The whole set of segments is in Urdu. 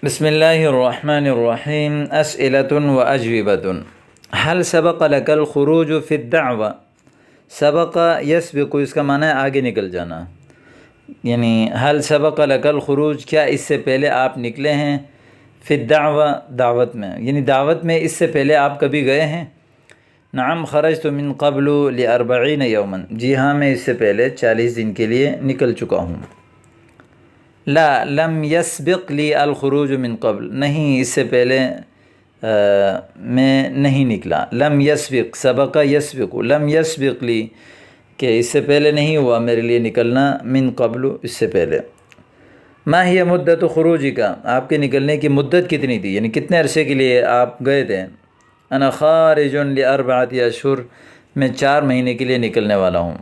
بسم اللہ الرحمن الرحیم اسئلۃ و اجوبۃ هل سبق لك الخروج فی الدعوہ. سبق یسبق، اس کا معنی ہے آگے نکل جانا، یعنی هل سبق لك الخروج، کیا اس سے پہلے آپ نکلے ہیں، فی الدعوہ دعوت میں، یعنی دعوت میں اس سے پہلے آپ کبھی گئے ہیں. نعم خرجت من قبل ل40 یوما، جی ہاں میں اس سے پہلے 40 دن کے لیے نکل چکا ہوں. لا لم يسبق لی الخروج من قبل، نہیں اس سے پہلے میں نہیں نکلا. لم یسبق، سبق یسبق، لم یسبق لی کہ اس سے پہلے نہیں ہوا میرے لیے نکلنا، من قبل اس سے پہلے. ما ہی مدت خروجی کا، آپ کے نکلنے کی مدت کتنی تھی، یعنی کتنے عرصے کے لیے آپ گئے تھے. انا خارج ل4 اشہر، میں 4 مہینے کے لیے نکلنے والا ہوں.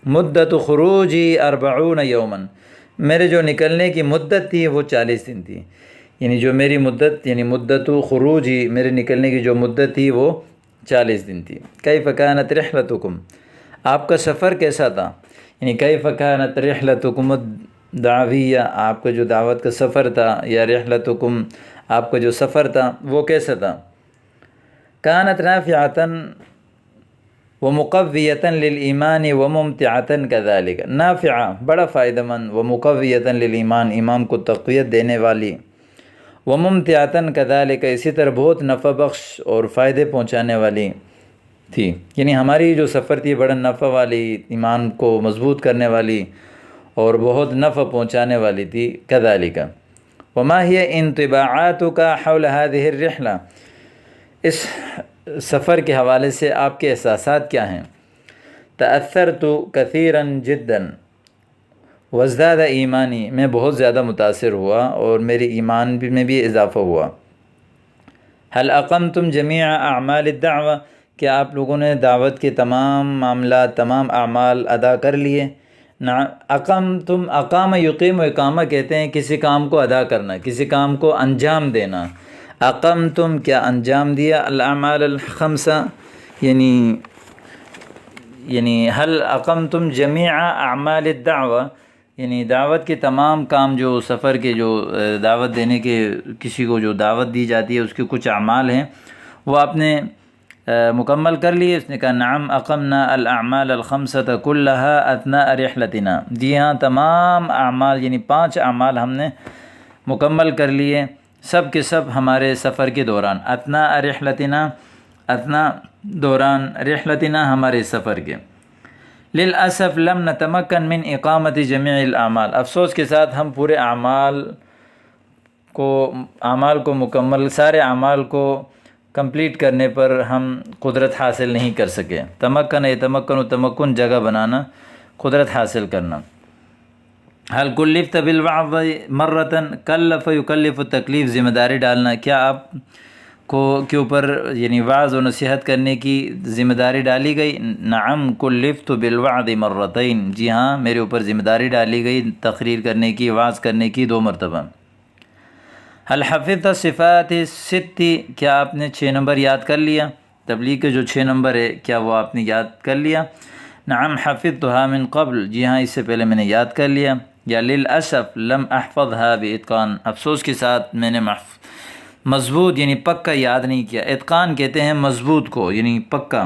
مدت خروجی 40 یوما، میرے جو نکلنے کی مدت تھی وہ 40 دن تھی، یعنی جو میری مدت، یعنی مدت خروجی، میرے نکلنے کی جو مدت تھی وہ 40 دن تھی. کیف کانت رحلتکم، آپ کا سفر کیسا تھا، یعنی کیف کانت رحلتکم الدعویہ، آپ کا جو دعوت کا سفر تھا، یا رحلتکم آپ کا جو سفر تھا وہ کیسا تھا. کانت نافعۃ ومقویۃ للایمان وممتعۃ کذالک، نافعہ بڑا فائدہ مند، ومقویۃ للایمان ایمان کو تقویت دینے والی، وممتعۃ کذالک اسی طرح بہت نفع بخش اور فائدے پہنچانے والی تھی. یعنی ہماری جو سفر تھی بڑا نفع والی، ایمان کو مضبوط کرنے والی اور بہت نفع پہنچانے والی تھی. کذالک وما ہی انطباعاتک حول هذه الرحلہ، اس سفر کے حوالے سے آپ کے احساسات کیا ہیں. تأثرت کثیرا جدا وازداد ایمانی، میں بہت زیادہ متاثر ہوا اور میرے ایمان میں بھی اضافہ ہوا. هل اقمتم جمیع اعمال الدعوہ، کیا آپ لوگوں نے دعوت کے تمام معاملات، تمام اعمال ادا کر لیے. اقمتم، اقام یقیم و اقامہ کہتے ہیں کسی کام کو ادا کرنا، کسی کام کو انجام دینا. اقمتم کیا انجام دیا، الاعمال الخمسہ، یعنی هل اقمتم جمیع اعمال الدعوہ، یعنی دعوت کے تمام کام، جو سفر کے جو دعوت دینے کے، کسی کو جو دعوت دی جاتی ہے اس کے کچھ اعمال ہیں وہ آپ نے مکمل کر لیے. اس نے کہا نعم اقمنا الاعمال الخمسۃ کلھا اثناء رحلتنا، جی ہاں تمام اعمال یعنی 5 اعمال ہم نے مکمل کر لیے، سب کے سب ہمارے سفر کے دوران. اثناء رحلتنا، اثناء دوران، رحلتنا ہمارے سفر کے. للاسف لم نتمکن من اقامت جمیع الاعمال، افسوس کے ساتھ ہم پورے اعمال کو مکمل، سارے اعمال کو کمپلیٹ کرنے پر ہم قدرت حاصل نہیں کر سکے. تمکن یتمکن و تمکن جگہ بنانا، قدرت حاصل کرنا. حل کلفت بالوعظ مرتن، کلف یکلف تکلیف، ذمہ داری ڈالنا، کیا آپ کو کے اوپر یعنی وعظ و نصیحت کرنے کی ذمہ داری ڈالی گئی. نعم کلفت بالوعظ مرتین، جی ہاں میرے اوپر ذمہ داری ڈالی گئی تقریر کرنے کی، وعظ کرنے کی 2 مرتبہ. حل حفظت صفات الست، کیا آپ نے 6 نمبر یاد کر لیا، تبلیغ کے جو 6 نمبر ہے کیا وہ آپ نے یاد کر لیا. نعم حفظتها من قبل، جی ہاں اس سے پہلے میں نے یاد کر لیا. یا للاسف لم احفظها باتقان، افسوس کے ساتھ میں نے مضبوط یعنی پکا یاد نہیں کیا. اتقان کہتے ہیں مضبوط کو، یعنی پکا.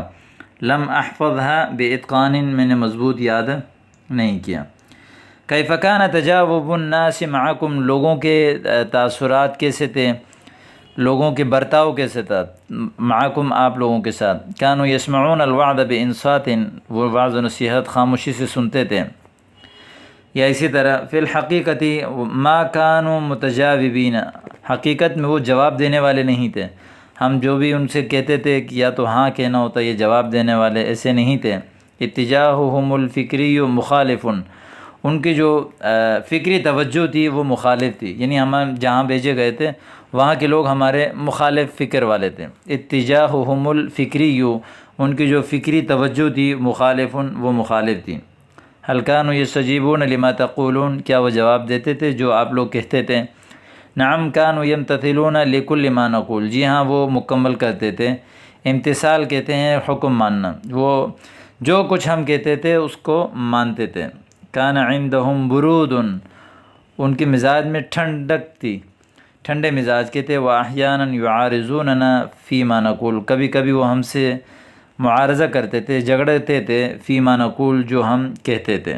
لم احفظها باتقان، میں نے مضبوط یاد نہیں کیا. کیف کان تجاوب الناس معکم، لوگوں کے تاثرات کیسے تھے، لوگوں کے برتاؤ کیسے تھا معکم آپ لوگوں کے ساتھ. کانوا یسمعون الوعظ بانصات، وہ وعظ و نصیحت خاموشی سے سنتے تھے. یا اسی طرح فی الحقیقت ما کانوا متجاوبین، حقیقت میں وہ جواب دینے والے نہیں تھے. ہم جو بھی ان سے کہتے تھے کہ یا تو ہاں کہنا ہوتا، یہ جواب دینے والے ایسے نہیں تھے. اتجاہہم الفکری مخالف، ان کی جو فکری توجہ تھی وہ مخالف تھی، یعنی ہم جہاں بھیجے گئے تھے وہاں کے لوگ ہمارے مخالف فکر والے تھے. اتجاہہم الفکری، ان کی جو فکری توجہ تھی مخالف، وہ مخالف تھی. حل کانوا یستجیبون لما تقولون، کیا وہ جواب دیتے تھے جو آپ لوگ کہتے تھے. نعم کانوا یمتثلون لکل ما نقول، جی ہاں وہ مکمل کرتے تھے. امتثال کہتے ہیں حکم ماننا، وہ جو کچھ ہم کہتے تھے اس کو مانتے تھے. کان عندہم برود، ان کے مزاج میں ٹھنڈک تھی. ٹھنڈے مزاج کے تھے، وَأَحْيَانًا يُعَارِضُونَنَا فِي مَا نَقُولُ، کبھی کبھی وہ ہم سے معارضہ کرتے تھے، جھگڑتے تھے، فی ما نقول جو ہم کہتے تھے.